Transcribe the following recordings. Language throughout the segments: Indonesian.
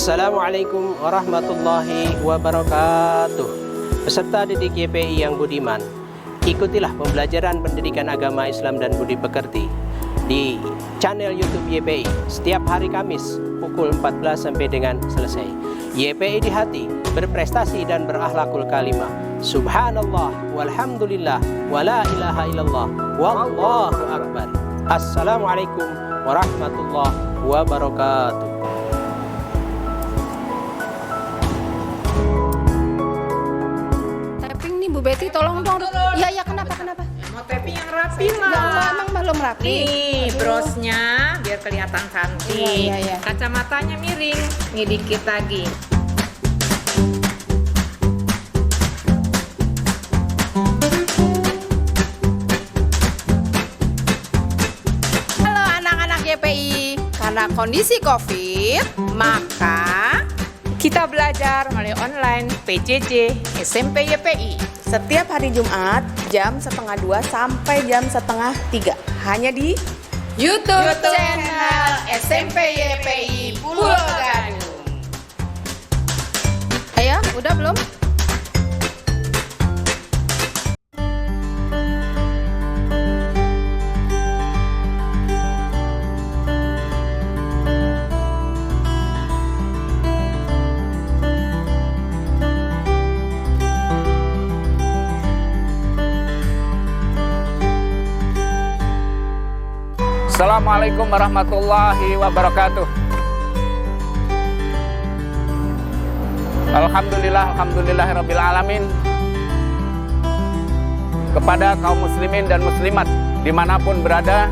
Assalamualaikum warahmatullahi wabarakatuh. Peserta didik YPI yang budiman, ikutilah pembelajaran pendidikan agama Islam dan budi pekerti di channel YouTube YPI setiap hari Kamis pukul 14 sampai dengan selesai. YPI di hati, berprestasi dan berakhlakul kalimah. Subhanallah walhamdulillah wala ilaha illallah wallahu akbar. Assalamualaikum warahmatullahi wabarakatuh. Bu Betty, tolong dong. Iya, kenapa? Mau tapping yang rapi Ya lah. Allah, emang belum rapi. Nih, brosnya biar kelihatan cantik. Iya. Kacamatanya miring. Nih dikit lagi. Halo anak-anak YPI. Karena kondisi COVID, maka Kita belajar melalui online PJJ SMP YPI. Setiap hari Jumat jam 1:30 sampai jam 2:30 hanya di YouTube channel SMP YPI Pulau Gadung. Ayo, udah belum? Assalamualaikum warahmatullahi wabarakatuh. Alhamdulillahirabbil alamin. Kepada kaum muslimin dan muslimat dimanapun berada,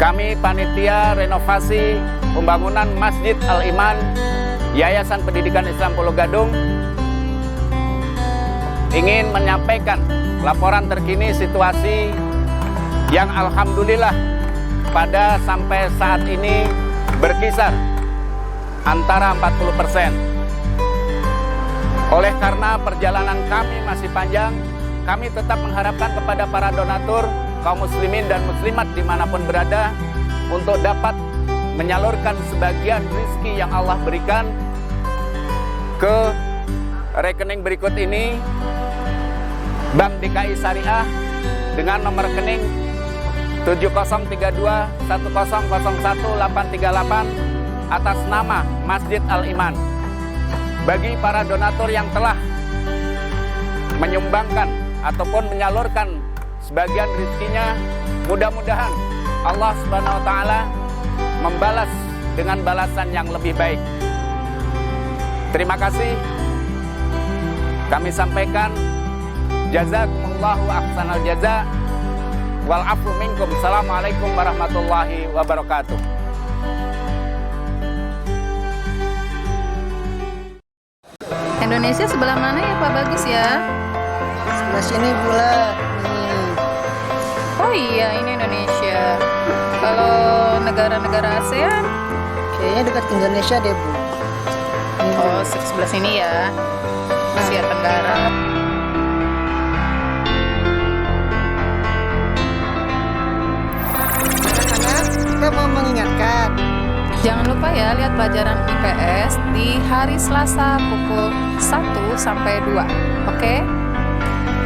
kami panitia renovasi pembangunan Masjid Al-Iman Yayasan Pendidikan Islam Pulau Gadung ingin menyampaikan laporan terkini situasi yang alhamdulillah pada sampai saat ini berkisar antara 40%. Oleh karena perjalanan kami masih panjang, kami tetap mengharapkan kepada para donatur, kaum muslimin dan muslimat dimanapun berada untuk dapat menyalurkan sebagian rezeki yang Allah berikan ke rekening berikut ini. Bank DKI Syariah dengan nomor rekening 703210010838 atas nama Masjid Al-Iman. Bagi para donatur yang telah menyumbangkan ataupun menyalurkan sebagian rezekinya, mudah-mudahan Allah Subhanahu wa taala membalas dengan balasan yang lebih baik. Terima kasih. Kami sampaikan jazakumullahu ahsanal jaza wal afu minkum. Assalamualaikum warahmatullahi wabarakatuh. Indonesia sebelah mana ya Pak Bagus ya? sebelah sini pula. Nih. Oh iya, ini Indonesia. Kalau negara-negara ASEAN, Kayaknya dekat Indonesia deh, Bu. oh sebelah sini ya, Asia Tenggara. Anak-anak, kita mau mengingatkan Jangan lupa ya lihat pelajaran IPS di hari Selasa pukul 1 sampai 2. Oke?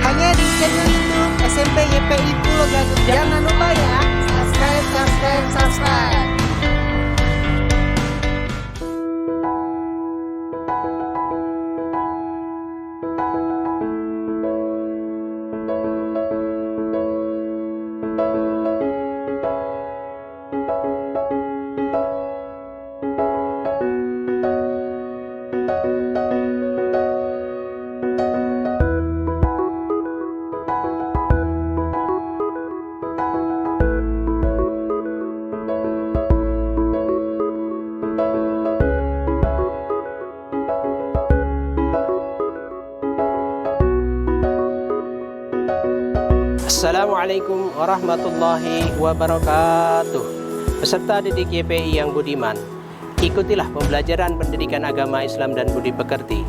hanya di channel YouTube SMP YPI Pulau Gadung. Jangan lupa ya, subscribe. Assalamualaikum warahmatullahi wabarakatuh. Peserta didik YPI yang budiman, ikutilah pembelajaran pendidikan agama Islam dan budi pekerti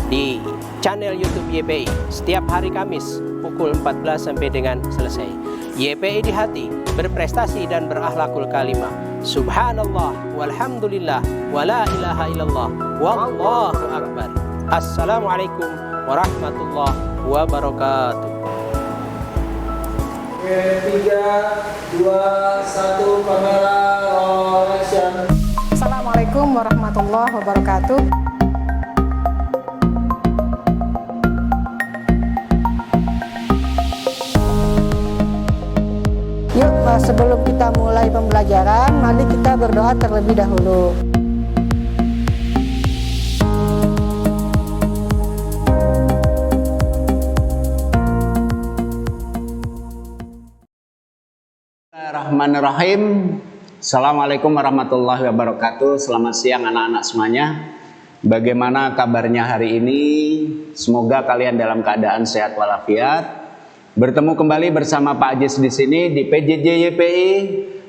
di channel YouTube YPI setiap hari Kamis pukul 14 sampai dengan selesai. YPI di hati, berprestasi dan berakhlakul kalimah. Subhanallah walhamdulillah wala ilaha illallah wallahu akbar. Assalamualaikum warahmatullahi wabarakatuh. 3, 2, 1, kamera action. Assalamualaikum warahmatullahi wabarakatuh. Yuk, sebelum kita mulai pembelajaran, mari kita berdoa terlebih dahulu. Bismillahirrahmanirrahim. Assalamualaikum warahmatullahi wabarakatuh. Selamat siang anak-anak semuanya. Bagaimana kabarnya hari ini? Semoga kalian dalam keadaan sehat walafiat. Bertemu kembali bersama Pak Ajis di sini di PJJ YPI.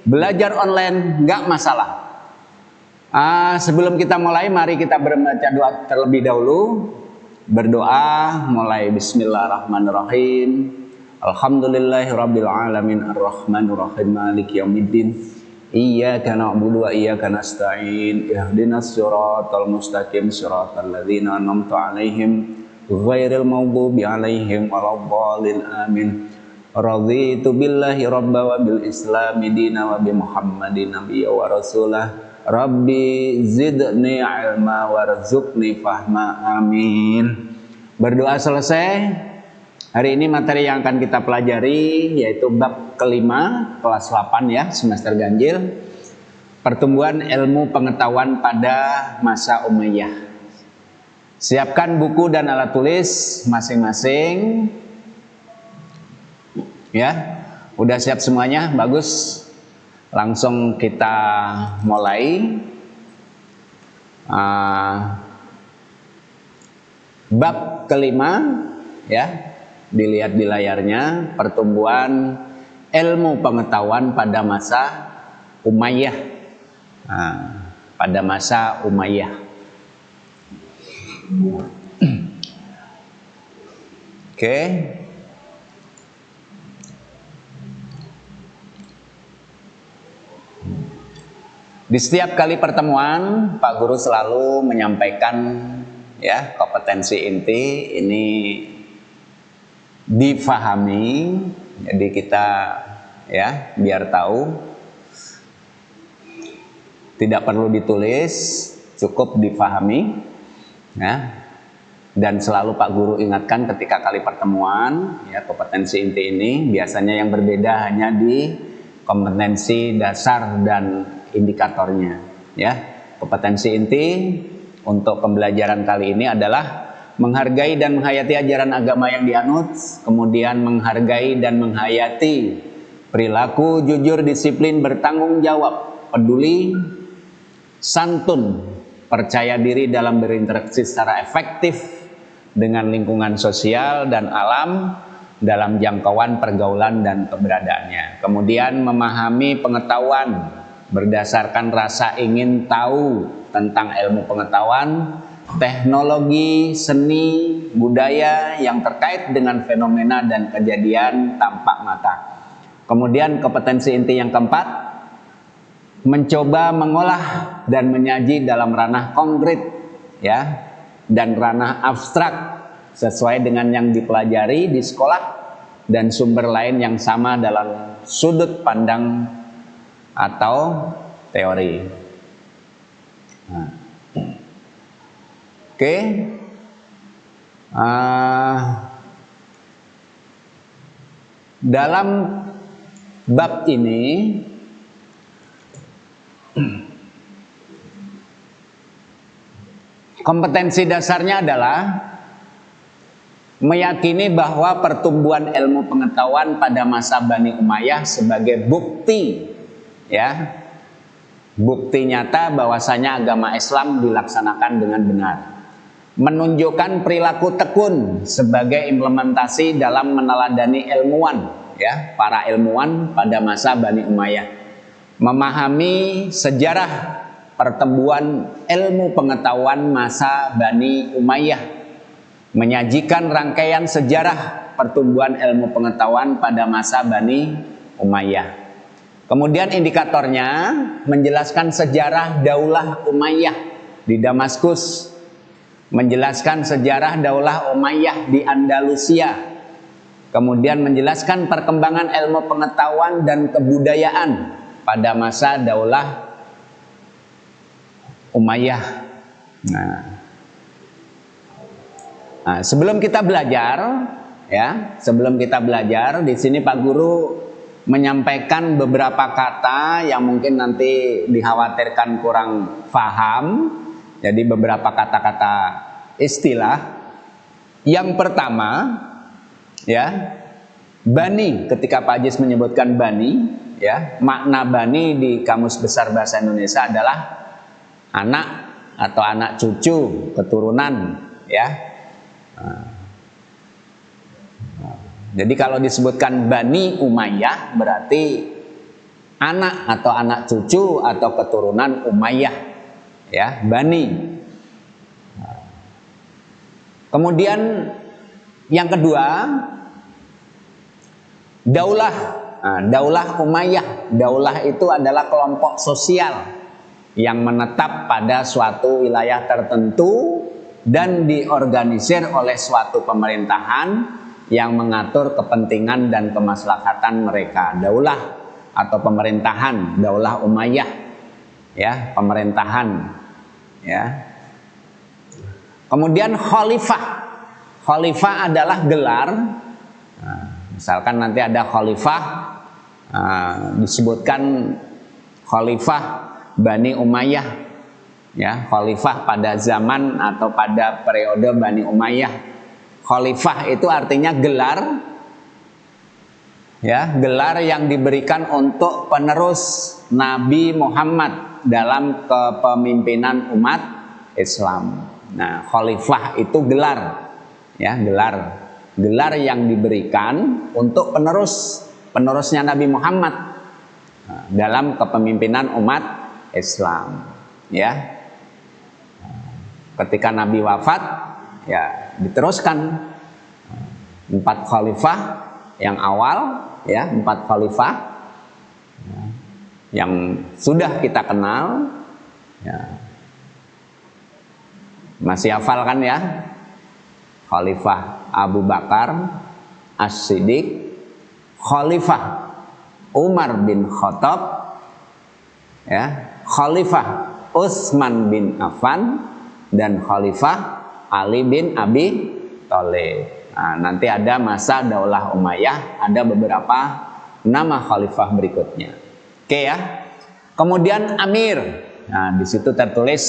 Belajar online nggak masalah. Sebelum kita mulai, mari kita membaca doa terlebih dahulu. Berdoa mulai Bismillahirrahmanirrahim. Alhamdulillahirabbil alamin arrahmanir rahim maliki yaumiddin. Iyyaka na'budu wa iyyaka nasta'in. Ihdinas siratal mustaqim siratal ladzina an'amta 'alaihim ghairil maghdubi 'alaihim waladdallin amin. Raditu billahi rabba wa bil islami dina wa bi Muhammadin nabiyya wa rasulah. Rabbi zidni ilma warzuqni fahma. Amin. Berdoa selesai. Hari ini materi yang akan kita pelajari yaitu bab kelima kelas 8 ya, semester ganjil. Pertumbuhan ilmu pengetahuan pada masa Umayyah. Siapkan buku dan alat tulis masing-masing. Ya, udah siap semuanya? Bagus. Langsung kita mulai. Bab kelima ya. Dilihat di layarnya, pertumbuhan ilmu pengetahuan pada masa Umayyah. Pada masa Umayyah. Oke. Di setiap kali pertemuan, Pak Guru selalu menyampaikan ya kompetensi inti ini difahami, jadi kita ya biar tahu, tidak perlu ditulis, cukup difahami ya. Dan selalu Pak Guru ingatkan ketika kali pertemuan ya, kompetensi inti ini biasanya yang berbeda hanya di kompetensi dasar dan indikatornya ya. Kompetensi inti untuk pembelajaran kali ini adalah menghargai dan menghayati ajaran agama yang dianut, kemudian menghargai dan menghayati perilaku jujur, disiplin, bertanggung jawab, peduli, santun, percaya diri dalam berinteraksi secara efektif dengan lingkungan sosial dan alam dalam jangkauan pergaulan dan keberadaannya. Kemudian memahami pengetahuan berdasarkan rasa ingin tahu tentang ilmu pengetahuan, teknologi, seni, budaya yang terkait dengan fenomena dan kejadian tampak mata. Kemudian kompetensi inti yang keempat, mencoba mengolah dan menyaji dalam ranah konkret ya, dan ranah abstrak sesuai dengan yang dipelajari di sekolah dan sumber lain yang sama dalam sudut pandang atau teori. Oke, dalam bab ini kompetensi dasarnya adalah meyakini bahwa pertumbuhan ilmu pengetahuan pada masa Bani Umayyah sebagai bukti ya, bukti nyata bahwasanya agama Islam dilaksanakan dengan benar, menunjukkan perilaku tekun sebagai implementasi dalam meneladani ilmuwan ya, para ilmuwan pada masa Bani Umayyah. Memahami sejarah pertumbuhan ilmu pengetahuan masa Bani Umayyah, menyajikan rangkaian sejarah pertumbuhan ilmu pengetahuan pada masa Bani Umayyah. Kemudian indikatornya menjelaskan sejarah Daulah Umayyah di Damaskus, menjelaskan sejarah Daulah Umayyah di Andalusia, kemudian menjelaskan perkembangan ilmu pengetahuan dan kebudayaan pada masa Daulah Umayyah. Nah, sebelum kita belajar, ya, sebelum kita belajar, di sini Pak Guru menyampaikan beberapa kata yang mungkin nanti dikhawatirkan kurang paham. Jadi beberapa kata-kata istilah. Yang pertama, ya, Bani. Ketika Pak Ajis menyebutkan Bani, ya, makna Bani di Kamus Besar Bahasa Indonesia adalah anak atau anak cucu, keturunan, ya. Jadi kalau disebutkan Bani Umayyah berarti anak atau anak cucu atau keturunan Umayyah, ya, Bani. Kemudian yang kedua, Daulah. Daulah Umayyah. Daulah itu adalah kelompok sosial yang menetap pada suatu wilayah tertentu dan diorganisir oleh suatu pemerintahan yang mengatur kepentingan dan kemaslahatan mereka. Daulah atau pemerintahan, Daulah Umayyah, ya, pemerintahan, ya. Kemudian khalifah. Khalifah adalah gelar. Nah, misalkan nanti ada khalifah, disebutkan khalifah Bani Umayyah, ya, khalifah pada zaman atau pada periode Bani Umayyah. Khalifah itu artinya gelar, ya, gelar yang diberikan untuk penerus Nabi Muhammad dalam kepemimpinan umat Islam. Nah, khalifah itu gelar, ya, gelar yang diberikan untuk penerusnya Nabi Muhammad dalam kepemimpinan umat Islam, ya. Ketika Nabi wafat, ya, diteruskan 4 khalifah yang awal, ya, 4 khalifah yang sudah kita kenal, ya. Masih hafal kan, ya? Khalifah Abu Bakar As-Siddiq, Khalifah Umar bin Khattab, ya, Khalifah Utsman bin Affan, dan Khalifah Ali bin Abi Thalib. Nah, nanti ada masa Daulah Umayyah, ada beberapa nama khalifah berikutnya. Oke, ya. Kemudian Amir. Nah, di situ tertulis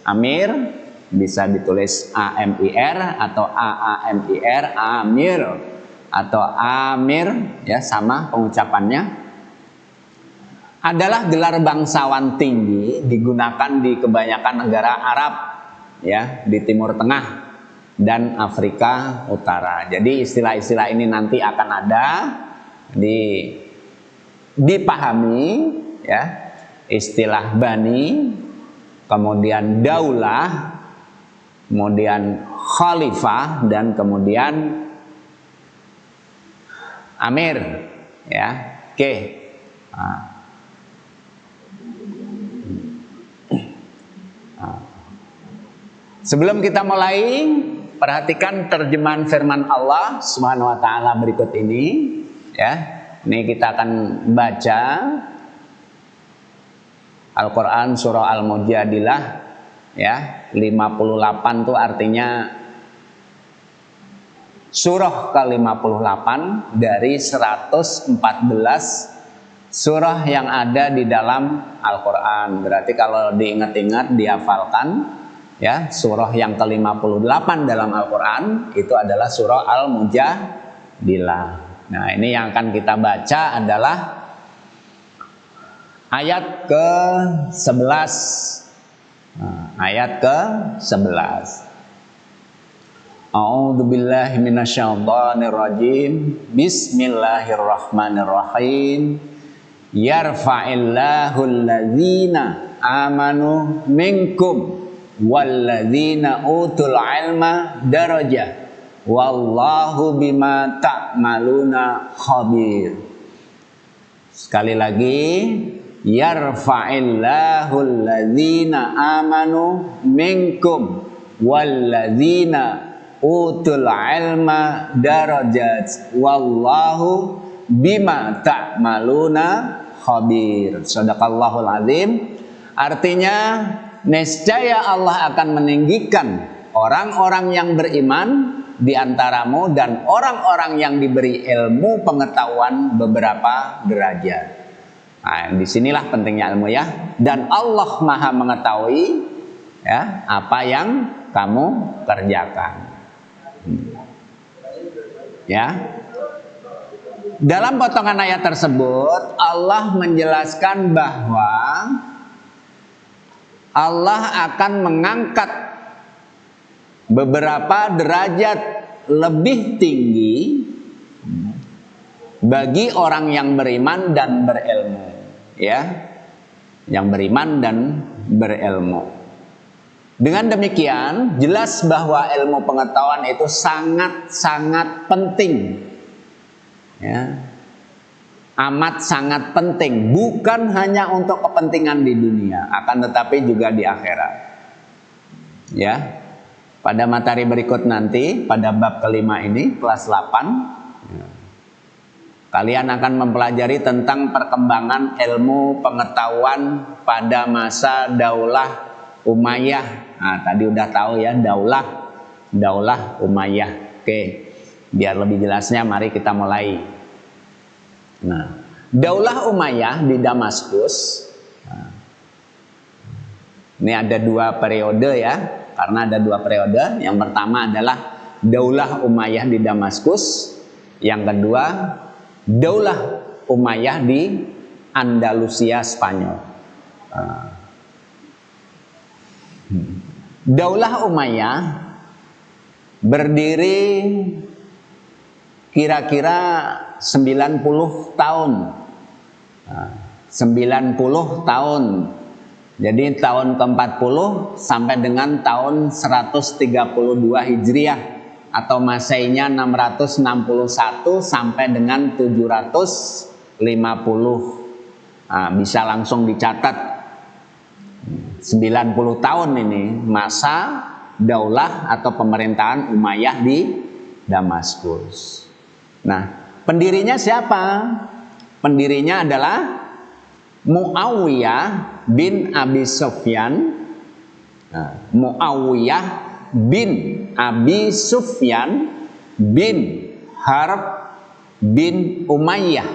Amir, bisa ditulis AMIR atau AAMIR, Amir atau Amir, ya, sama pengucapannya. Adalah gelar bangsawan tinggi, digunakan di kebanyakan negara Arab, ya, di Timur Tengah dan Afrika Utara. Jadi istilah-istilah ini nanti akan ada dipahami, ya, istilah Bani, kemudian Daulah, kemudian Khalifah, dan kemudian Amir, ya. Oke. Sebelum kita mulai, perhatikan terjemahan firman Allah Subhanahu wa taala berikut ini, ya. Ini kita akan baca Al-Qur'an surah Al-Mujadilah, ya. 58 itu artinya surah ke-58 dari 114 surah yang ada di dalam Al-Qur'an. Berarti kalau diingat-ingat, dihafalkan, ya, surah yang ke-58 dalam Al-Quran itu adalah surah Al-Mujadilah. Nah, ini yang akan kita baca adalah ayat ke-11. Ayat ke-11. A'udzubillahi minasyaitonirrajim. Bismillahirrahmanirrahim. Yarfa'illahu alladzina amanu minkum walladzina utul ilma darajah. Wallahu bima ta'maluna khabir. Sekali lagi, yarfa'illahu alladzina amanu minkum walladzina utul ilma darajat wallahu bima ta'maluna khabir. Shadaqallahul azim. Artinya niscaya Allah akan meninggikan orang-orang yang beriman di antaramu dan orang-orang yang diberi ilmu pengetahuan beberapa derajat. Nah, disinilah pentingnya ilmu ya. Dan Allah Maha mengetahui ya apa yang kamu kerjakan. Ya. Dalam potongan ayat tersebut Allah menjelaskan bahwa Allah akan mengangkat beberapa derajat lebih tinggi bagi orang yang beriman dan berilmu, ya. Yang beriman dan berilmu. Dengan demikian, jelas bahwa ilmu pengetahuan itu sangat-sangat penting. Ya. Amat sangat penting, bukan hanya untuk kepentingan di dunia, akan tetapi juga di akhirat. Ya. Pada materi berikut nanti, pada bab kelima ini, kelas 8, kalian akan mempelajari tentang perkembangan ilmu pengetahuan pada masa Daulah Umayyah. Nah, tadi udah tahu ya, Daulah Umayyah. Oke, biar lebih jelasnya mari kita mulai. Nah, Daulah Umayyah di Damaskus. Nah, ini ada 2 periode ya, karena ada 2 periode. Yang pertama adalah Daulah Umayyah di Damaskus. Yang kedua, Daulah Umayyah di Andalusia, Spanyol. Daulah Umayyah berdiri kira-kira 90 tahun. 90 tahun. Jadi tahun ke-40 sampai dengan tahun 132 Hijriah atau Maseinya 661 sampai dengan 750. Nah, bisa langsung dicatat. 90 tahun ini masa daulah atau pemerintahan Umayyah di Damaskus. Nah, pendirinya siapa? Pendirinya adalah Muawiyah bin Abi Sufyan. Muawiyah bin Abi Sufyan bin Harb bin Umayyah.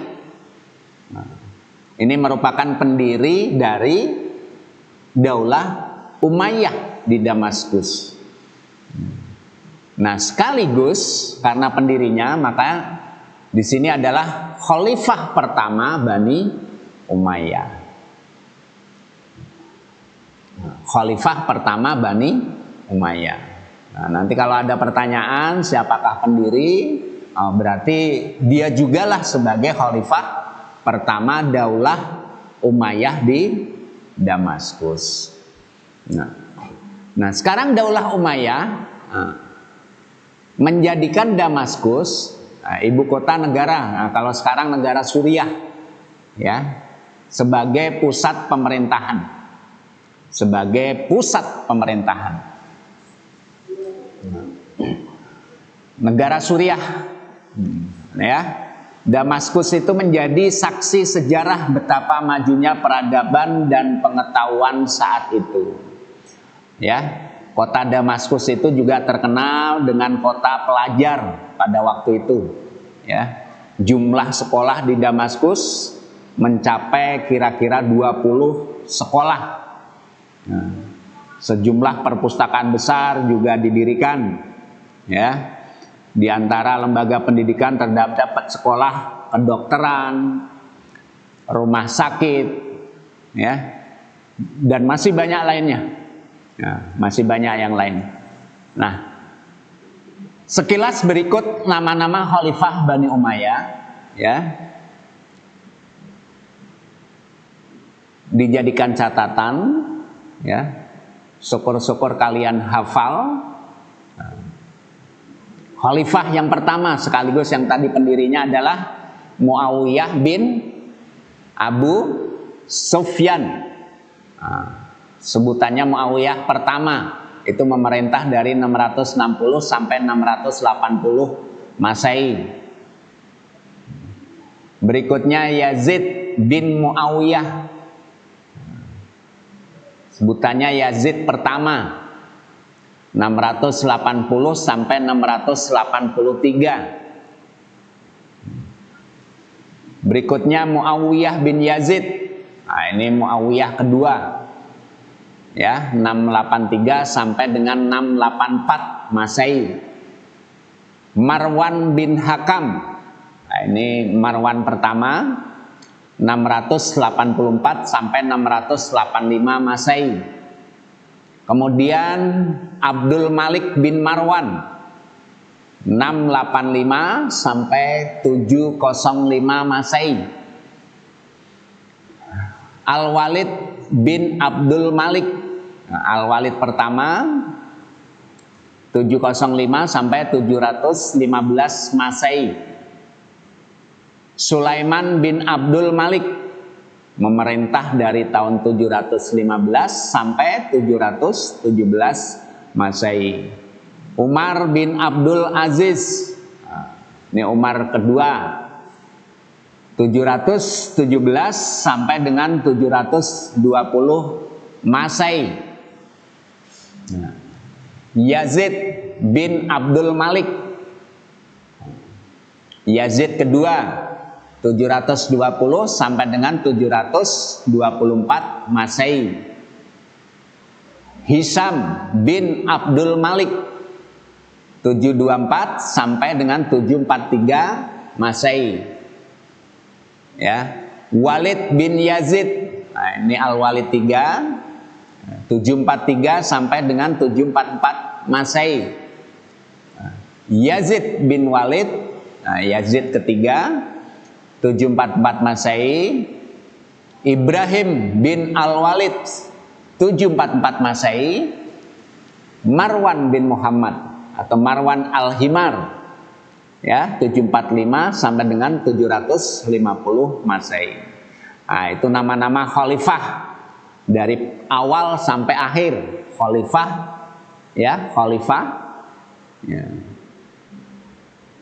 Ini merupakan pendiri dari Daulah Umayyah di Damaskus. Nah, sekaligus karena pendirinya, maka di sini adalah khalifah pertama Bani Umayyah. Khalifah pertama Bani Umayyah. Nah, nanti kalau ada pertanyaan siapakah pendiri, berarti dia jugalah sebagai khalifah pertama Daulah Umayyah di Damaskus. Nah, sekarang Daulah Umayyah menjadikan Damaskus ibu kota negara. Nah, kalau sekarang negara Suriah, ya, sebagai pusat pemerintahan, negara Suriah, ya. Damaskus itu menjadi saksi sejarah betapa majunya peradaban dan pengetahuan saat itu. Ya, kota Damaskus itu juga terkenal dengan kota pelajar pada waktu itu. Ya, jumlah sekolah di Damaskus mencapai kira-kira 20 sekolah. Nah, sejumlah perpustakaan besar juga didirikan. Ya. Di antara lembaga pendidikan terdapat sekolah kedokteran, rumah sakit, ya, dan masih banyak lainnya. Ya, masih banyak yang lain. Nah, Sekilas berikut nama-nama khalifah Bani Umayyah, ya. Dijadikan catatan, ya. Syukur-syukur kalian hafal. Khalifah yang pertama sekaligus yang tadi pendirinya adalah Muawiyah bin Abu Sufyan. Sebutannya Muawiyah pertama, itu memerintah dari 660 sampai 680 Masehi. Berikutnya Yazid bin Muawiyah. Sebutannya Yazid pertama, 680 sampai 683. Berikutnya Muawiyah bin Yazid. Nah, ini Muawiyah kedua. Ya, 683 sampai dengan 684 Masehi. Marwan bin Hakam. Nah, ini Marwan pertama, 684 sampai 685 Masehi. Kemudian Abdul Malik bin Marwan, 685 sampai 705 Masehi. Al-Walid bin Abdul Malik. Al-Walid pertama 705 sampai 715 Masehi. Sulaiman bin Abdul Malik memerintah dari tahun 715 sampai 717 Masehi. Umar bin Abdul Aziz, ini Umar kedua, 717 sampai dengan 720 Masehi. Yazid bin Abdul Malik, Yazid kedua, 720 sampai dengan 724 Masehi. Hisam bin Abdul Malik, 724 sampai dengan 743 Masehi. Ya, Walid bin Yazid, nah, ini Al-Walid 3, 743 sampai dengan 744 Masehi. Yazid bin Walid, nah, Yazid ketiga, 744 Masehi. Ibrahim bin Al-Walid, 744 Masehi. Marwan bin Muhammad atau Marwan Al-Himar, ya, 745 sampai dengan 750 Masehi. Nah, itu nama-nama khalifah dari awal sampai akhir. Khalifah, ya, khalifah. Ya.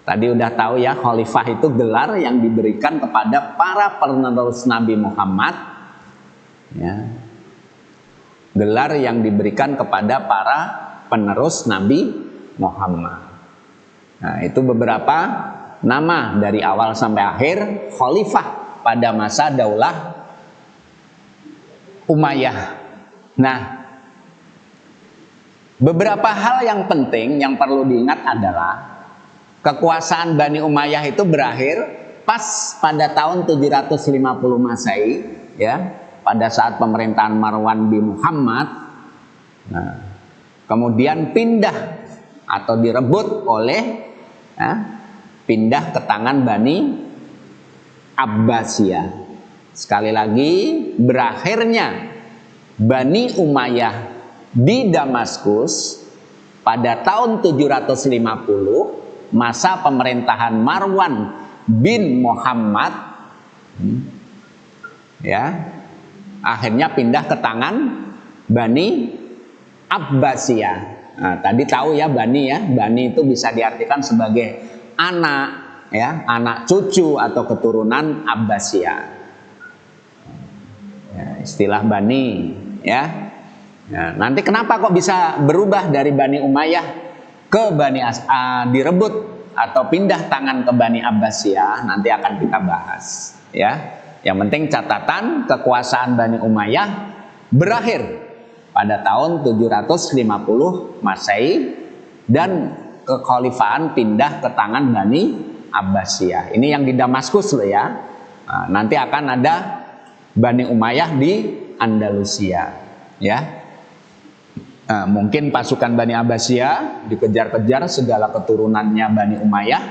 Tadi udah tahu ya, khalifah itu gelar yang diberikan kepada para penerus Nabi Muhammad. Ya. Gelar yang diberikan kepada para penerus Nabi Muhammad. Nah, itu beberapa nama dari awal sampai akhir khalifah pada masa Daulah Umayyah. Nah, beberapa hal yang penting yang perlu diingat adalah kekuasaan Bani Umayyah itu berakhir pas pada tahun 750 Masehi, ya, pada saat pemerintahan Marwan bin Muhammad. Nah, kemudian pindah atau direbut oleh, ya, pindah ke tangan Bani Abbasiyah. Sekali lagi, berakhirnya Bani Umayyah di Damaskus pada tahun 750 masa pemerintahan Marwan bin Muhammad, ya, akhirnya pindah ke tangan Bani Abbasiyah. Nah, tadi tahu ya Bani, ya, Bani itu bisa diartikan sebagai anak, ya, anak cucu atau keturunan Abbasiyah. Ya, istilah Bani, ya. Nah, nanti kenapa kok bisa berubah dari Bani Umayyah ke Bani direbut atau pindah tangan ke Bani Abbasiyah, nanti akan kita bahas, ya. Yang penting catatan kekuasaan Bani Umayyah berakhir pada tahun 750 Masehi dan kekhalifahan pindah ke tangan Bani Abbasiyah. Ini yang di Damaskus loh, ya. Nah, nanti akan ada Bani Umayyah di Andalusia, ya. Mungkin pasukan Bani Abbasiyah dikejar-kejar segala keturunannya Bani Umayyah.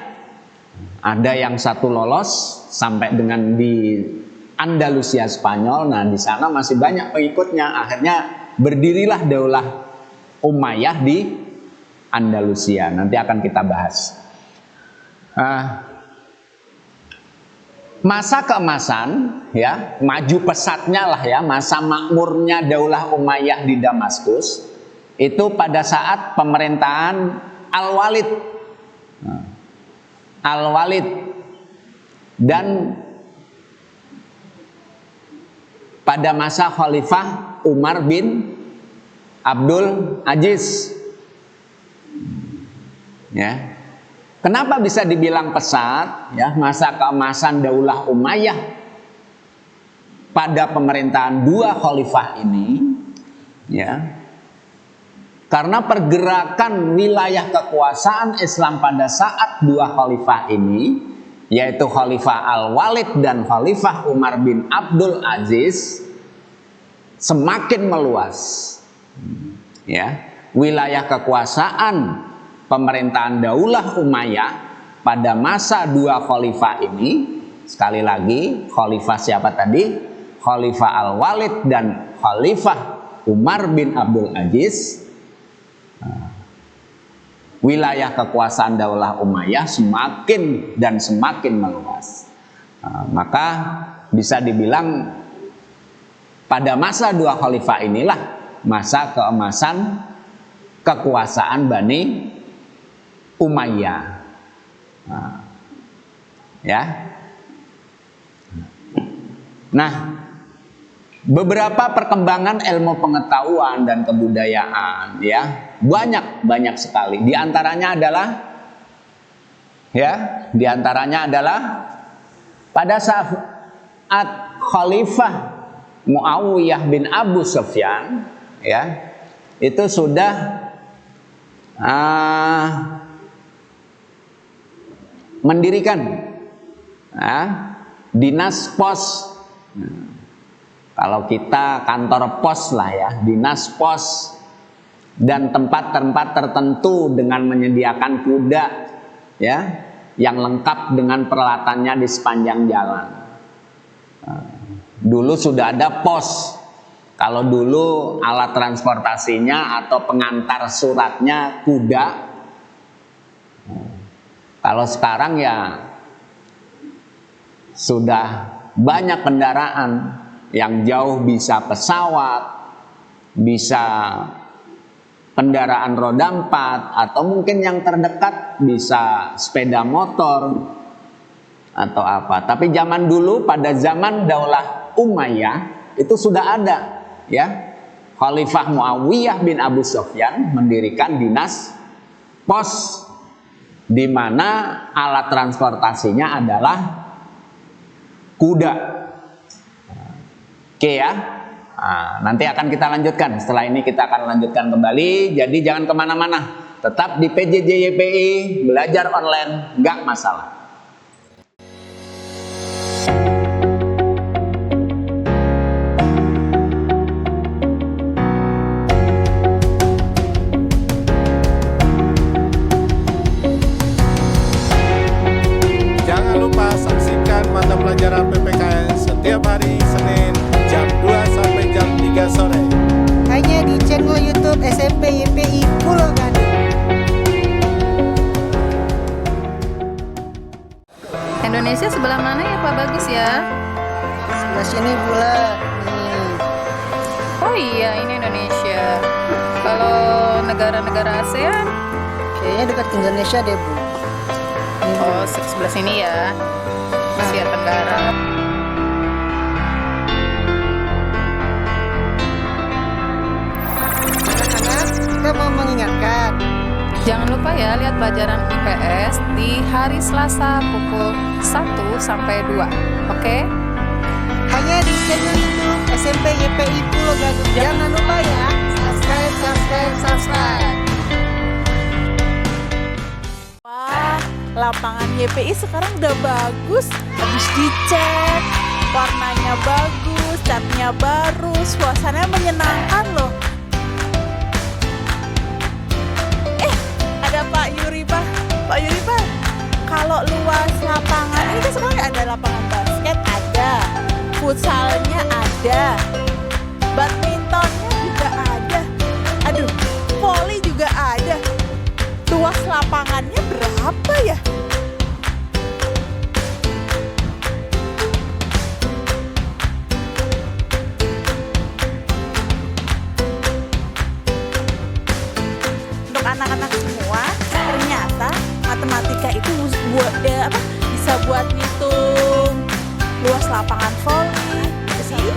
Ada yang satu lolos sampai dengan di Andalusia Spanyol. Nah, di sana masih banyak pengikutnya. Akhirnya berdirilah Daulah Umayyah di Andalusia. Nanti akan kita bahas. Masa keemasan, ya, maju pesatnya lah ya, masa makmurnya Daulah Umayyah di Damaskus itu pada saat pemerintahan Al-Walid. Al-Walid dan pada masa Khalifah Umar bin Abdul Aziz. Ya. Kenapa bisa dibilang pesat? Ya, masa keemasan Daulah Umayyah pada pemerintahan dua khalifah ini, ya. Karena pergerakan wilayah kekuasaan Islam pada saat dua khalifah ini, yaitu Khalifah Al-Walid dan Khalifah Umar bin Abdul Aziz, semakin meluas. Ya, wilayah kekuasaan pemerintahan Daulah Umayyah pada masa dua khalifah ini, sekali lagi, khalifah siapa tadi? Khalifah Al-Walid dan Khalifah Umar bin Abdul Aziz. Wilayah kekuasaan Daulah Umayyah semakin dan semakin meluas. Maka bisa dibilang pada masa dua khalifah inilah masa keemasan kekuasaan Bani Umayyah. Ya. Nah, beberapa perkembangan ilmu pengetahuan dan kebudayaan, ya, banyak sekali. Di antaranya adalah pada saat Khalifah Muawiyah bin Abu Sufyan, ya, itu sudah mendirikan dinas pos. Kalau kita kantor pos lah ya, dinas pos dan tempat-tempat tertentu dengan menyediakan kuda, ya, yang lengkap dengan peralatannya di sepanjang jalan. Dulu sudah ada pos. Kalau dulu alat transportasinya atau pengantar suratnya kuda. Kalau sekarang ya sudah banyak kendaraan yang jauh, bisa pesawat, bisa kendaraan roda 4, atau mungkin yang terdekat bisa sepeda motor atau apa. Tapi zaman dulu pada zaman Daulah Umayyah itu sudah ada, ya. Khalifah Muawiyah bin Abu Sufyan mendirikan dinas pos di mana alat transportasinya adalah kuda. Oke ya. Nah, nanti akan kita lanjutkan. Setelah ini kita akan lanjutkan kembali. Jadi jangan kemana-mana. Tetap di PJJ YPI, belajar online, nggak masalah. Jangan lupa saksikan mata pelajaran PPKN setiap hari Senin jam 2 sampai jam 3 sore. Hanya di channel YouTube SMP YPI Pulau Gadung. Indonesia sebelah mana ya Pak Bagus ya? Sebelah sini pula. Nih. Oh iya, ini Indonesia. Kalau negara-negara ASEAN? Kayaknya dekat Indonesia deh, Bu. Oh, sebelah sini ya. Asia Tenggara. Anak-anak, kita mau mengingatkan. Jangan lupa ya lihat pelajaran IPS di hari Selasa pukul 1 sampai 2. Oke? Hanya di channel YouTube SMP YPI Pulau Gadung. Jangan lupa ya. Subscribe. Wah, lapangan YPI sekarang udah bagus. Habis dicek, warnanya bagus, catnya baru, suasananya menyenangkan loh. Kalau luas lapangan ini kan sekarang ada lapangan basket, ada futsalnya, ada badmintonnya juga ada, aduh, voli juga ada. Luas lapangannya berapa ya? Untuk anak-anak semua, ternyata matematika itu bisa buat ngitung luas lapangan voli. Jadi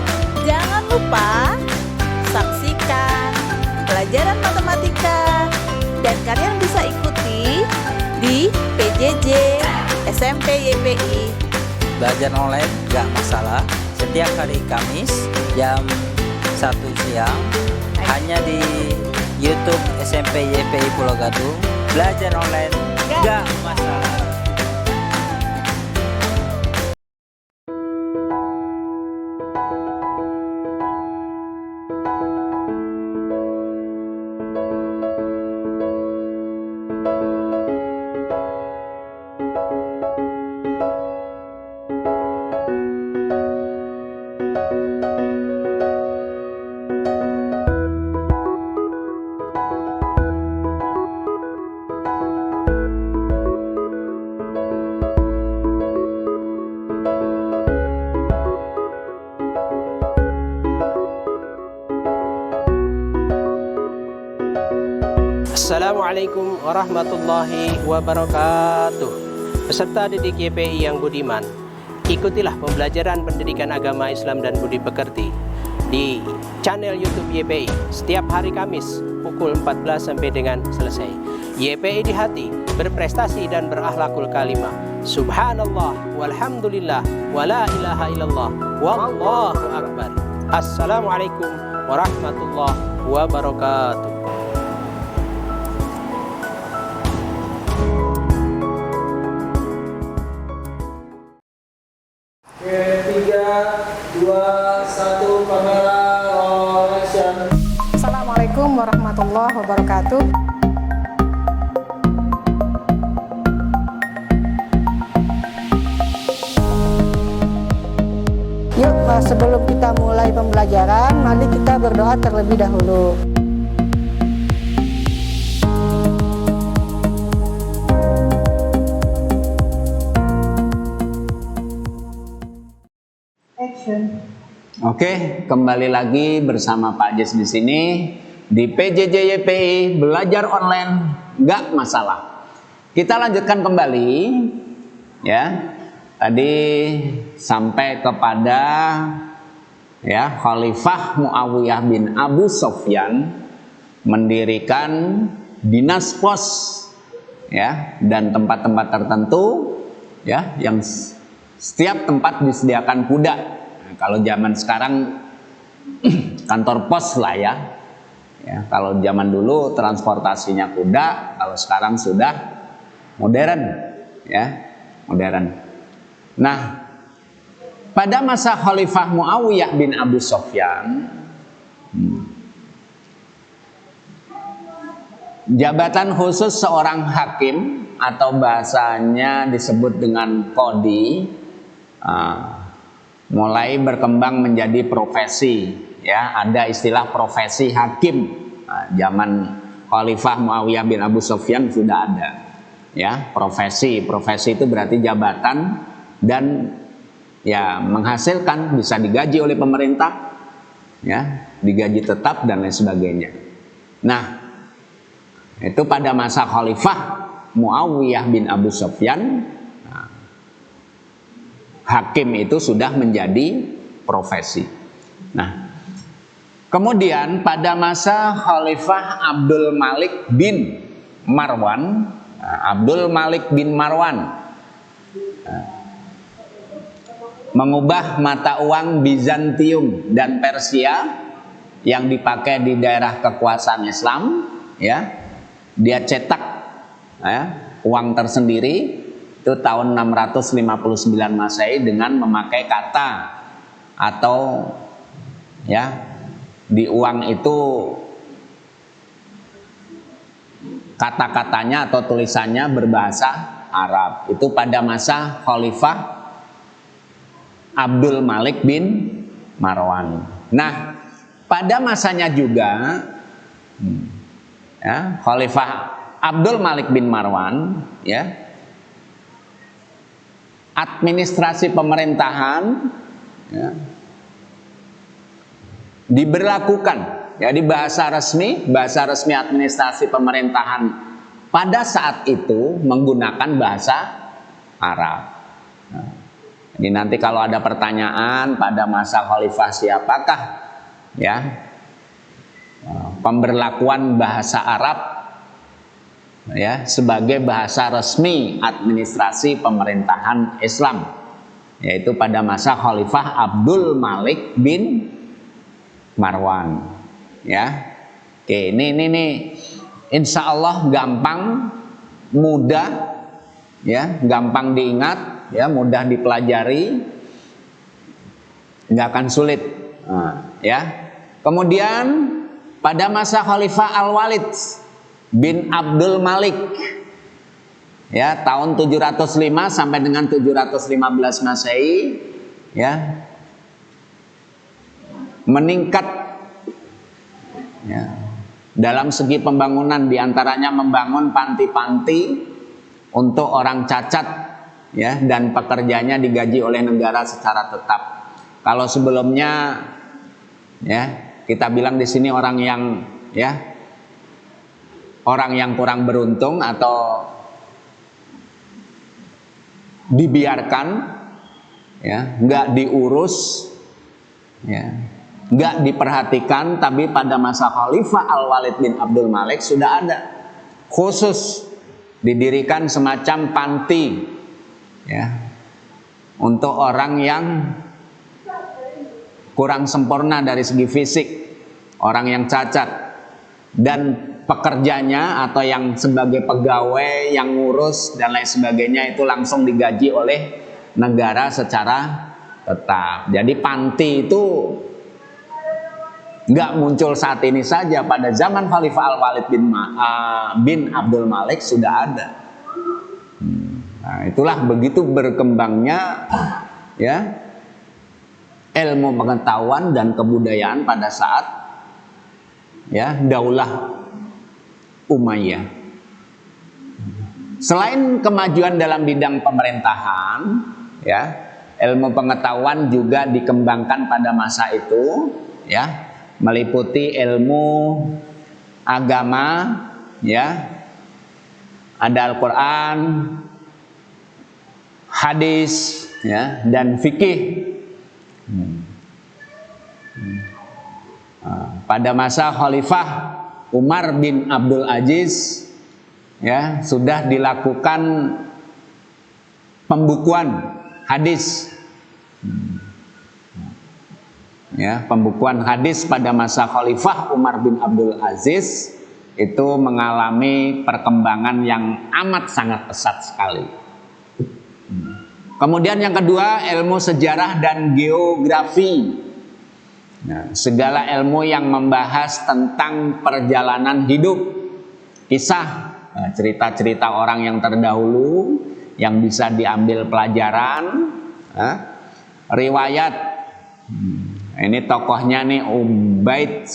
jangan lupa saksikan pelajaran matematika dan kalian bisa ikuti di PJJ SMP YPI. Belajar online gak masalah. Setiap hari Kamis jam 1 siang hanya di YouTube SMP YPI Pulau Gadung. Belajar online gak masalah. Assalamualaikum warahmatullahi wabarakatuh. Peserta didik YPI yang budiman, ikutilah pembelajaran pendidikan agama Islam dan budi pekerti di channel YouTube YPI setiap hari Kamis pukul 14 sampai dengan selesai. YPI di hati, berprestasi dan berakhlakul kalimah. Subhanallah walhamdulillah wala ilaha illallah wallahu akbar. Assalamualaikum warahmatullahi wabarakatuh. Oke, 3, 2, 1, kamera roll action. Assalamualaikum warahmatullahi wabarakatuh. Yuk, sebelum kita mulai pembelajaran, mari kita berdoa terlebih dahulu. Oke, kembali lagi bersama Pak Jess di sini di PJJ YPI belajar online nggak masalah. Kita lanjutkan kembali ya. Tadi sampai kepada ya Khalifah Muawiyah bin Abu Sofyan mendirikan dinas pos ya dan tempat-tempat tertentu ya yang setiap tempat disediakan kuda. Kalau zaman sekarang kantor pos lah ya. Ya, kalau zaman dulu transportasinya kuda, kalau sekarang sudah modern ya, modern. Nah, pada masa Khalifah Muawiyah bin Abu Sofyan, jabatan khusus seorang hakim atau bahasanya disebut dengan qadhi mulai berkembang menjadi profesi ya, ada istilah profesi hakim. Zaman Khalifah Muawiyah bin Abu Sofyan sudah ada ya, profesi itu berarti jabatan dan ya menghasilkan, bisa digaji oleh pemerintah ya, digaji tetap dan lain sebagainya. Nah, itu pada masa Khalifah Muawiyah bin Abu Sofyan, hakim itu sudah menjadi profesi. Nah, kemudian pada masa Khalifah Abdul Malik bin Marwan, mengubah mata uang Bizantium dan Persia yang dipakai di daerah kekuasaan Islam ya. Dia cetak ya, uang tersendiri itu tahun 659 Masehi dengan memakai kata atau ya di uang itu kata-katanya atau tulisannya berbahasa Arab. Itu pada masa Khalifah Abdul Malik bin Marwan. Nah, pada masanya juga ya, Khalifah Abdul Malik bin Marwan, ya, administrasi pemerintahan ya, diberlakukan. Jadi bahasa resmi administrasi pemerintahan pada saat itu menggunakan bahasa Arab. Nah, jadi nanti kalau ada pertanyaan pada masa khalifah siapakah ya pemberlakuan bahasa Arab ya sebagai bahasa resmi administrasi pemerintahan Islam, yaitu pada masa khalifah Abdul Malik bin Marwan. Ya, oke, ini insya Allah gampang, mudah, ya, gampang diingat, ya, mudah dipelajari, nggak akan sulit, ya. Kemudian pada masa Khalifah Al-Walid bin Abdul Malik, ya, tahun 705 sampai dengan 715 Masehi, ya, meningkat. Ya. Dalam segi pembangunan diantaranya membangun panti-panti untuk orang cacat, ya, dan pekerjanya digaji oleh negara secara tetap. Kalau sebelumnya, ya, kita bilang di sini orang yang, ya, orang yang kurang beruntung atau dibiarkan, ya, nggak diurus, ya, nggak diperhatikan. Tapi pada masa Khalifah Al-Walid bin Abdul Malik sudah ada khusus didirikan semacam panti, ya, untuk orang yang kurang sempurna dari segi fisik, orang yang cacat, dan pekerjanya atau yang sebagai pegawai yang ngurus dan lain sebagainya itu langsung digaji oleh negara secara tetap. Jadi panti itu nggak muncul saat ini saja, pada zaman Khalifah Al-Walid bin Abdul Malik sudah ada. Nah, itulah begitu berkembangnya, ya, ilmu pengetahuan dan kebudayaan pada saat, ya, Daulah Umayyah. Selain kemajuan dalam bidang pemerintahan, ya, ilmu pengetahuan juga dikembangkan pada masa itu, ya, meliputi ilmu agama, ya, ada Al-Quran, hadis, ya, dan fikih. Pada masa Khalifah Umar bin Abdul Aziz, ya, sudah dilakukan pembukuan hadis. Ya, pembukuan hadis pada masa Khalifah Umar bin Abdul Aziz itu mengalami perkembangan yang amat sangat pesat sekali. Kemudian yang kedua, ilmu sejarah dan geografi. Nah, segala ilmu yang membahas tentang perjalanan hidup, kisah, cerita-cerita orang yang terdahulu yang bisa diambil pelajaran, riwayat. Ini tokohnya nih Ubaid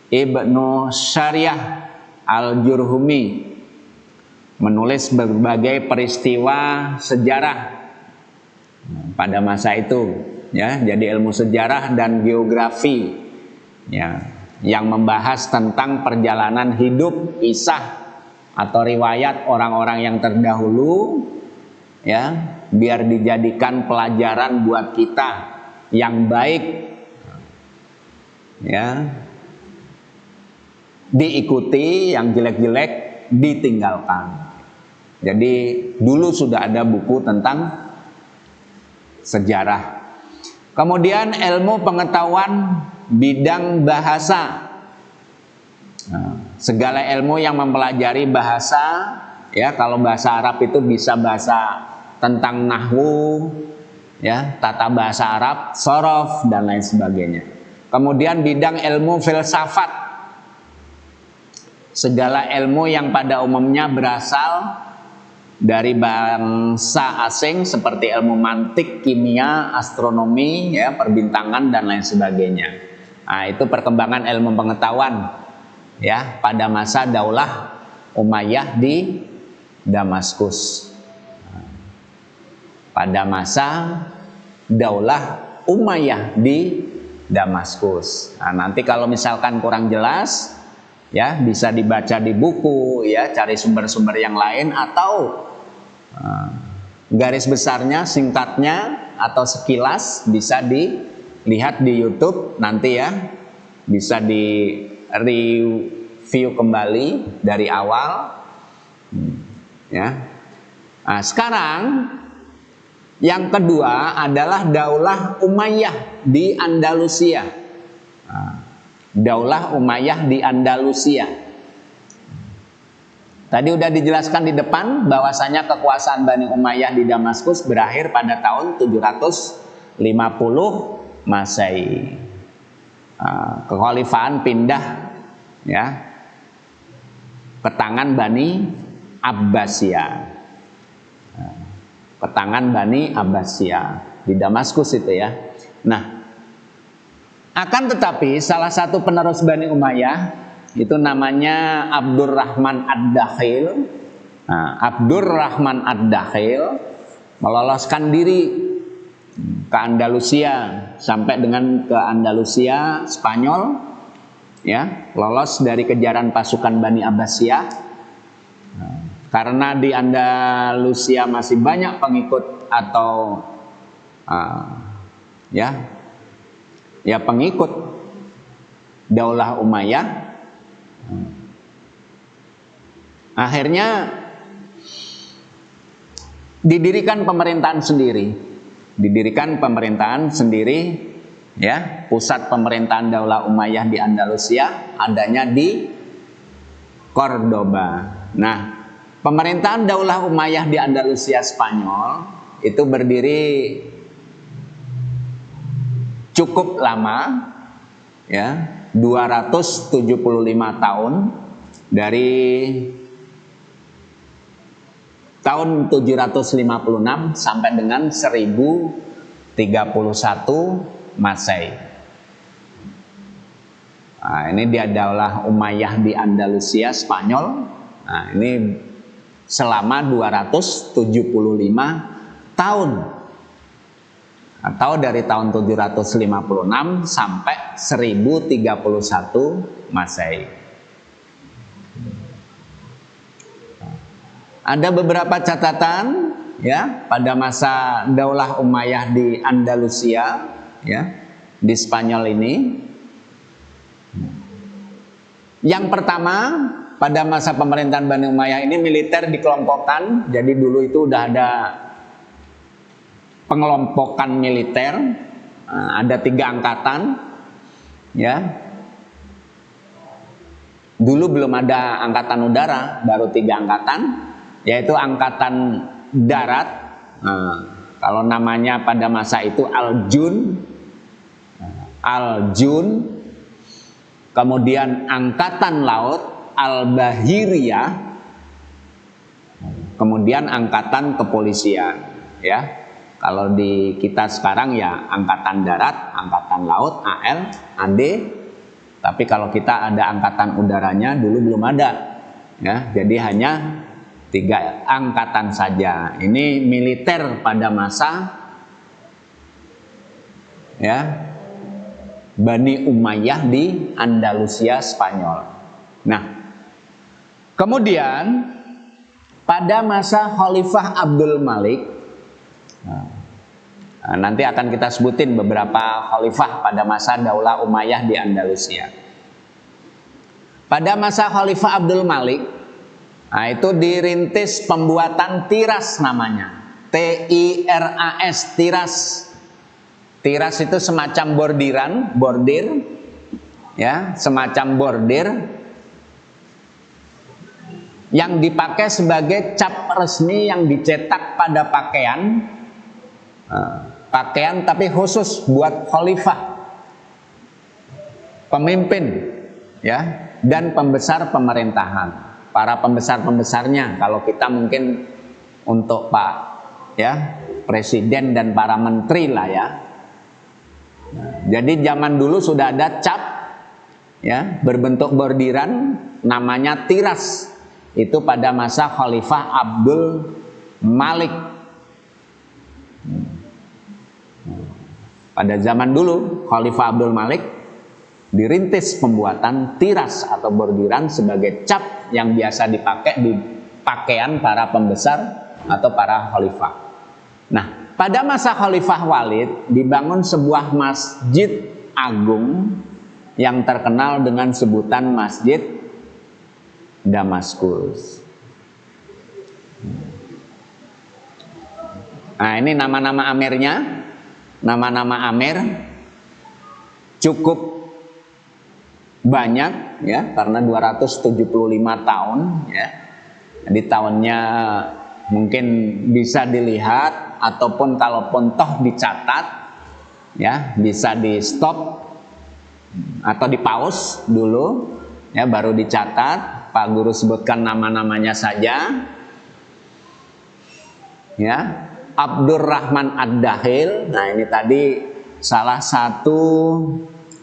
Ibnu Syariah Al-Jurhumi, menulis berbagai peristiwa sejarah pada masa itu, ya. Jadi ilmu sejarah dan geografi, ya, yang membahas tentang perjalanan hidup, kisah atau riwayat orang-orang yang terdahulu, ya, biar dijadikan pelajaran buat kita yang baik, ya, diikuti, yang jelek-jelek ditinggalkan. Jadi dulu sudah ada buku tentang sejarah. Kemudian ilmu pengetahuan bidang bahasa. Nah, segala ilmu yang mempelajari bahasa, ya, kalau bahasa Arab itu bisa bahasa tentang nahwu, ya, tata bahasa Arab, sorof, dan lain sebagainya. Kemudian bidang ilmu filsafat, segala ilmu yang pada umumnya berasal dari bangsa asing seperti ilmu mantik, kimia, astronomi, ya, perbintangan dan lain sebagainya. Nah, itu perkembangan ilmu pengetahuan ya pada masa Daulah Umayyah di Damaskus. Pada masa Daulah Umayyah di Damaskus. Nah, nanti kalau misalkan kurang jelas, ya bisa dibaca di buku, ya cari sumber-sumber yang lain, atau garis besarnya, singkatnya, atau sekilas bisa dilihat di YouTube nanti ya, bisa di review kembali dari awal, ya. Nah, sekarang yang kedua adalah Daulah Umayyah di Andalusia. Daulah Umayyah di Andalusia. Tadi udah dijelaskan di depan bahwasanya kekuasaan Bani Umayyah di Damaskus berakhir pada tahun 750 Masehi. Kekhalifahan pindah ya ke tangan Bani Abbasiyah. Ke tangan Bani Abbasiyah di Damaskus itu ya. Nah, akan tetapi salah satu penerus Bani Umayyah itu namanya Abdurrahman Ad-Dakhil. Nah, Abdurrahman Ad-Dakhil meloloskan diri ke Andalusia sampai dengan ke Andalusia Spanyol, ya, lolos dari kejaran pasukan Bani Abbasiyah. Karena di Andalusia masih banyak pengikut atau pengikut Daulah Umayyah, akhirnya didirikan pemerintahan sendiri, ya. Pusat pemerintahan Daulah Umayyah di Andalusia adanya di Cordoba. Nah, pemerintahan Daulah Umayyah di Andalusia Spanyol itu berdiri cukup lama, ya, 275 tahun, dari tahun 756 sampai dengan 1031 Masehi. Nah, ini dia Daulah Umayyah di Andalusia Spanyol. Nah, ini selama 275 tahun, atau dari tahun 756 sampai 1031 Masehi. Ada beberapa catatan ya pada masa Daulah Umayyah di Andalusia, ya, di Spanyol ini. Yang pertama, pada masa pemerintahan Bani Umayyah ini militer dikelompokkan. Jadi dulu itu udah ada pengelompokan militer, ada 3 angkatan, ya. Dulu belum ada angkatan udara, baru 3 angkatan, yaitu angkatan darat. Kalau namanya pada masa itu Al-Jun, kemudian angkatan laut Al-Bahiriyah, kemudian angkatan kepolisian, ya. Kalau di kita sekarang ya angkatan darat, angkatan laut, AL, AD. Tapi kalau kita ada angkatan udaranya, dulu belum ada, ya. Jadi hanya 3 angkatan saja. Ini militer pada masa, ya, Bani Umayyah di Andalusia Spanyol. Nah, kemudian pada masa Khalifah Abdul Malik, nanti akan kita sebutin beberapa khalifah pada masa Daulah Umayyah di Andalusia. Pada masa Khalifah Abdul Malik, itu dirintis pembuatan tiras namanya, TIRAS, tiras. Tiras itu semacam bordir, ya, semacam bordir yang dipakai sebagai cap resmi yang dicetak pada pakaian, tapi khusus buat khalifah, pemimpin, ya, dan pembesar pemerintahan. Para pembesar-pembesarnya, kalau kita mungkin untuk Pak ya Presiden dan para menteri lah ya. Jadi zaman dulu sudah ada cap ya berbentuk bordiran namanya tiras, itu pada masa Khalifah Abdul Malik. Pada zaman dulu Khalifah Abdul Malik dirintis pembuatan tiras atau bordiran sebagai cap yang biasa dipakai di pakaian para pembesar atau para khalifah. Nah, pada masa Khalifah Walid dibangun sebuah masjid agung yang terkenal dengan sebutan Masjid Damaskus. Nah, ini nama-nama amirnya. Nama-nama amir cukup banyak ya, karena 275 tahun ya. Jadi tahunnya mungkin bisa dilihat ataupun kalaupun toh dicatat ya, bisa di stop atau di pause dulu ya, baru dicatat. Pak Guru sebutkan nama-namanya saja ya. Abdurrahman Ad-Dakhil, nah ini tadi salah satu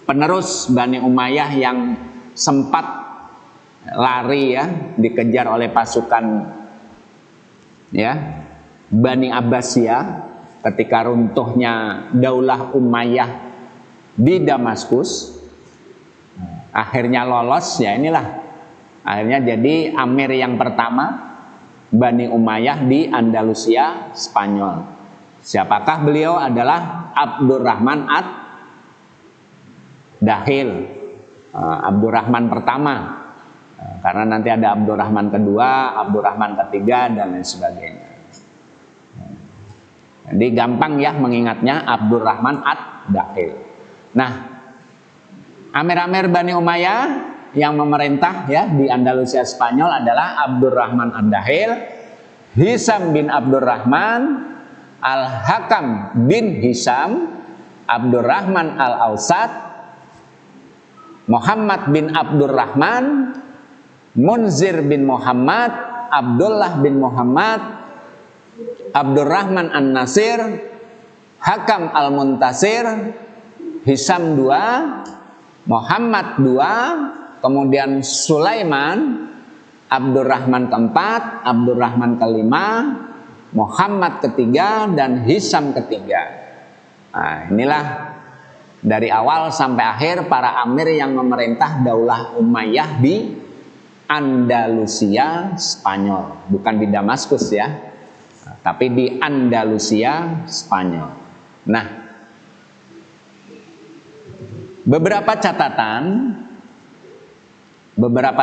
penerus Bani Umayyah yang sempat lari ya, dikejar oleh pasukan ya Bani Abbasiyah ketika runtuhnya Daulah Umayyah di Damaskus. Akhirnya lolos ya, inilah akhirnya jadi amir yang pertama Bani Umayyah di Andalusia, Spanyol. Siapakah beliau? Adalah Abdurrahman Ad-Dakhil, Abdurrahman pertama, karena nanti ada Abdurrahman kedua, Abdurrahman ketiga, dan lain sebagainya. Jadi gampang ya mengingatnya, Abdurrahman Ad-Dakhil. Nah, amir-amir Bani Umayyah yang memerintah ya di Andalusia Spanyol adalah Abdurrahman Ad-Dakhil, Hisam bin Abdurrahman, Al-Hakam bin Hisam, Abdurrahman Al-Ausat, Muhammad bin Abdurrahman, Munzir bin Muhammad, Abdullah bin Muhammad, Abdurrahman An-Nasir, Hakam Al-Muntasir, Hisam 2, Muhammad 2, kemudian Sulaiman, Abdurrahman keempat, Abdurrahman kelima, Muhammad ketiga, dan Hisam ketiga. Nah, inilah dari awal sampai akhir para amir yang memerintah Daulah Umayyah di Andalusia, Spanyol. Bukan di Damaskus ya, tapi di Andalusia, Spanyol. Nah, beberapa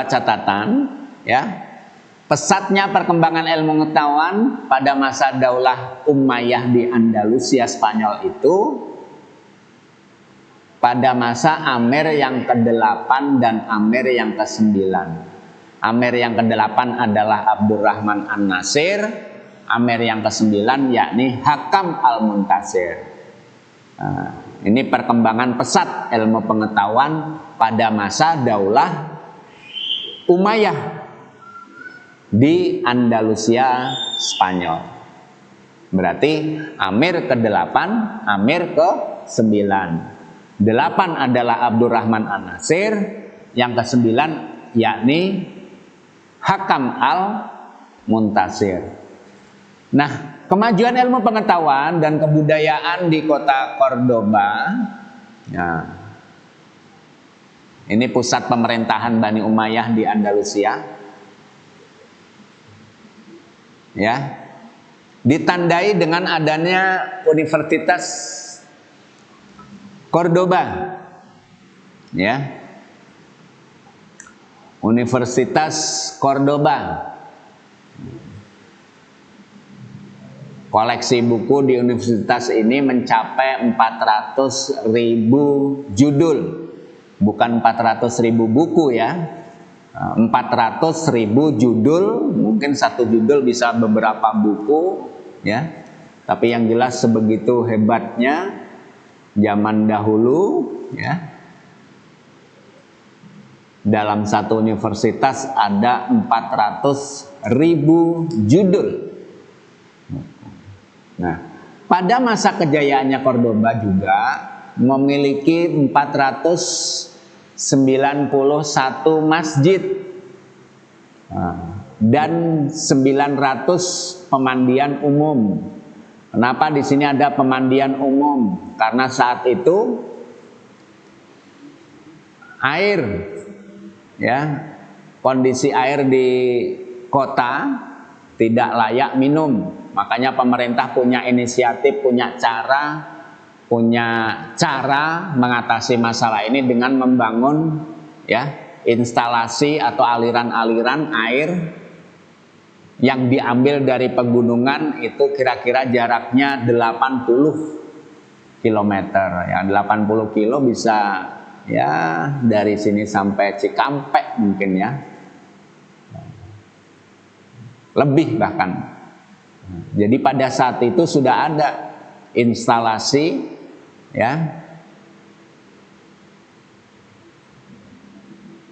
catatan ya, pesatnya perkembangan ilmu pengetahuan pada masa Daulah Umayyah di Andalusia, Spanyol itu pada masa Amir yang ke-8 dan Amir yang ke-9. Amir yang ke-8 adalah Abdurrahman An-Nasir, Amir yang ke-9 yakni Hakam Al-Muntasir. Nah, ini perkembangan pesat ilmu pengetahuan pada masa Daulah Umayyah di Andalusia, Spanyol. Berarti Amir ke-8, Amir ke-9. 8 adalah Abdurrahman An-Nasir, yang ke-9 yakni Hakam Al-Muntasir. Nah, kemajuan ilmu pengetahuan dan kebudayaan di kota Cordoba, nah, ini pusat pemerintahan Bani Umayyah di Andalusia. Ya. Ditandai dengan adanya Universitas Cordoba. Ya. Universitas Cordoba. Koleksi buku di universitas ini mencapai 400.000 judul. Bukan 400.000 buku ya, 400.000 judul. Mungkin satu judul bisa beberapa buku ya, tapi yang jelas sebegitu hebatnya zaman dahulu ya. Dalam satu universitas ada 400.000 judul Nah, pada masa kejayaannya Cordoba juga memiliki 491 masjid dan 900 pemandian umum. Kenapa di sini ada pemandian umum? Karena saat itu air, ya, kondisi air di kota tidak layak minum. Makanya pemerintah punya inisiatif, punya cara mengatasi masalah ini dengan membangun, ya, instalasi atau aliran-aliran air yang diambil dari pegunungan itu kira-kira jaraknya 80 km. Ya, 80 kilo bisa, ya, dari sini sampai Cikampek mungkin, ya. Lebih bahkan. Jadi pada saat itu sudah ada instalasi, ya,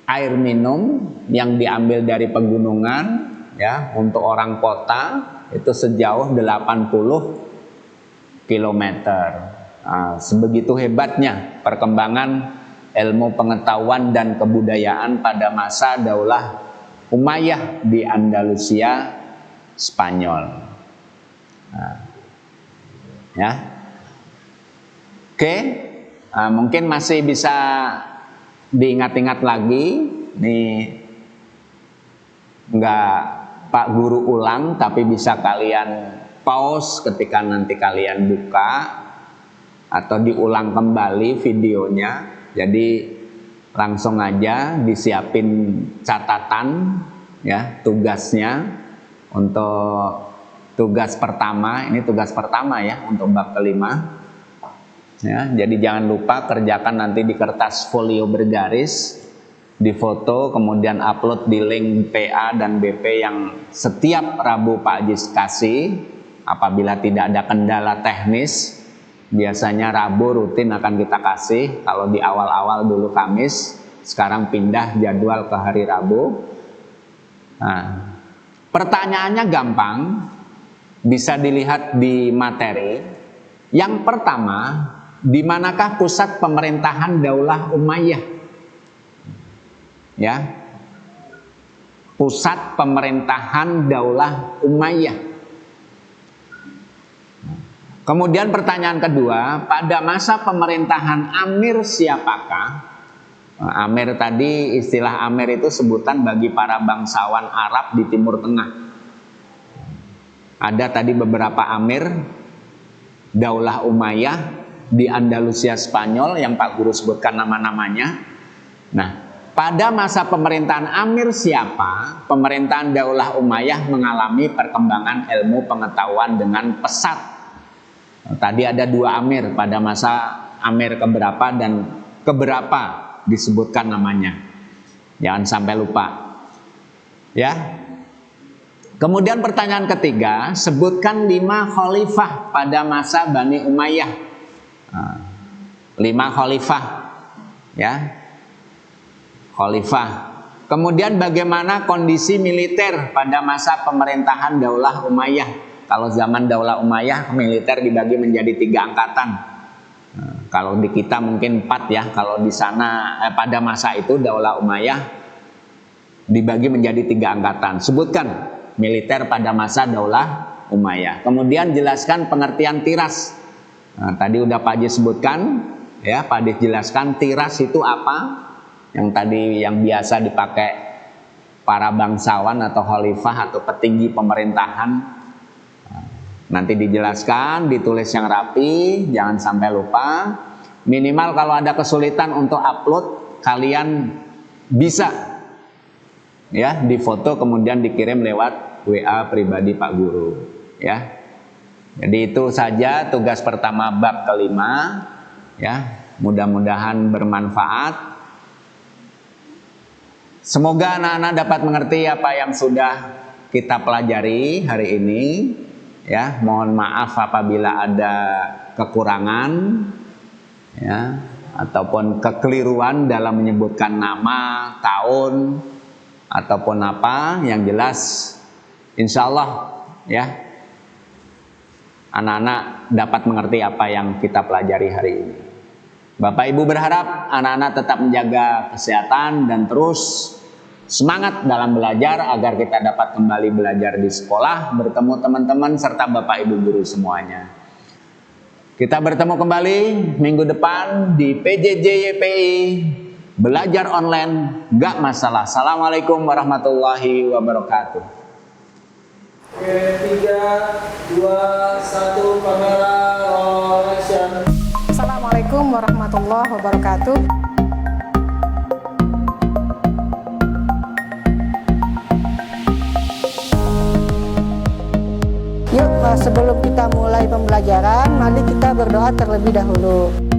air minum yang diambil dari pegunungan, ya, untuk orang kota itu sejauh 80 km. Sebegitu hebatnya perkembangan ilmu pengetahuan dan kebudayaan pada masa Daulah Umayyah di Andalusia, Spanyol. Ya, oke, mungkin masih bisa diingat-ingat lagi. Nih, nggak Pak Guru ulang, tapi bisa kalian pause ketika nanti kalian buka atau diulang kembali videonya. Jadi langsung aja disiapin catatan, ya, tugasnya untuk tugas pertama. Ini tugas pertama, ya, untuk bab kelima, ya. Jadi jangan lupa kerjakan nanti di kertas folio bergaris, difoto, kemudian upload di link PA dan BP yang setiap Rabu Pak Haji kasih. Apabila tidak ada kendala teknis, biasanya Rabu rutin akan kita kasih. Kalau di awal-awal dulu Kamis, sekarang pindah jadwal ke hari Rabu. Nah, pertanyaannya gampang, bisa dilihat di materi. Yang pertama, di manakah pusat pemerintahan Daulah Umayyah? Ya, pusat pemerintahan Daulah Umayyah. Kemudian pertanyaan kedua, pada masa pemerintahan Amir siapakah? Amir tadi, istilah Amir itu sebutan bagi para bangsawan Arab di Timur Tengah. Ada tadi beberapa Amir Daulah Umayyah di Andalusia Spanyol yang Pak Guru sebutkan nama-namanya. Nah, pada masa pemerintahan Amir siapa? Pemerintahan Daulah Umayyah mengalami perkembangan ilmu pengetahuan dengan pesat. Tadi ada dua Amir, pada masa Amir keberapa dan keberapa disebutkan namanya. Jangan sampai lupa. Ya. Kemudian pertanyaan ketiga, sebutkan 5 khalifah pada masa Bani Umayyah. 5 khalifah, ya. Khalifah. Kemudian bagaimana kondisi militer pada masa pemerintahan Daulah Umayyah? Kalau zaman Daulah Umayyah, militer dibagi menjadi 3 angkatan. Kalau di kita mungkin 4, ya. Kalau di sana pada masa itu Daulah Umayyah dibagi menjadi 3 angkatan. Sebutkan militer pada masa Daulah Umayyah. Kemudian jelaskan pengertian tiras. Nah, tadi udah Pak Haji sebutkan, ya, Pak Haji jelaskan tiras itu apa? Yang tadi yang biasa dipakai para bangsawan atau khalifah atau petinggi pemerintahan. Nanti dijelaskan, ditulis yang rapi, jangan sampai lupa. Minimal kalau ada kesulitan untuk upload, kalian bisa, ya, difoto kemudian dikirim lewat WA pribadi Pak Guru, ya. Jadi itu saja tugas pertama bab kelima, ya. Mudah-mudahan bermanfaat. Semoga anak-anak dapat mengerti apa yang sudah kita pelajari hari ini, ya. Mohon maaf apabila ada kekurangan, ya, ataupun kekeliruan dalam menyebutkan nama, tahun, ataupun apa. Yang jelas insya Allah, ya, anak-anak dapat mengerti apa yang kita pelajari hari ini. Bapak Ibu berharap anak-anak tetap menjaga kesehatan dan terus semangat dalam belajar agar kita dapat kembali belajar di sekolah, bertemu teman-teman serta Bapak Ibu guru semuanya. Kita bertemu kembali minggu depan di PJJ YPI, belajar online gak masalah. Assalamualaikum warahmatullahi wabarakatuh. Oke, 3, 2, 1, kamera roll action. Assalamualaikum warahmatullahi wabarakatuh. Yuk, sebelum kita mulai pembelajaran, mari kita berdoa terlebih dahulu.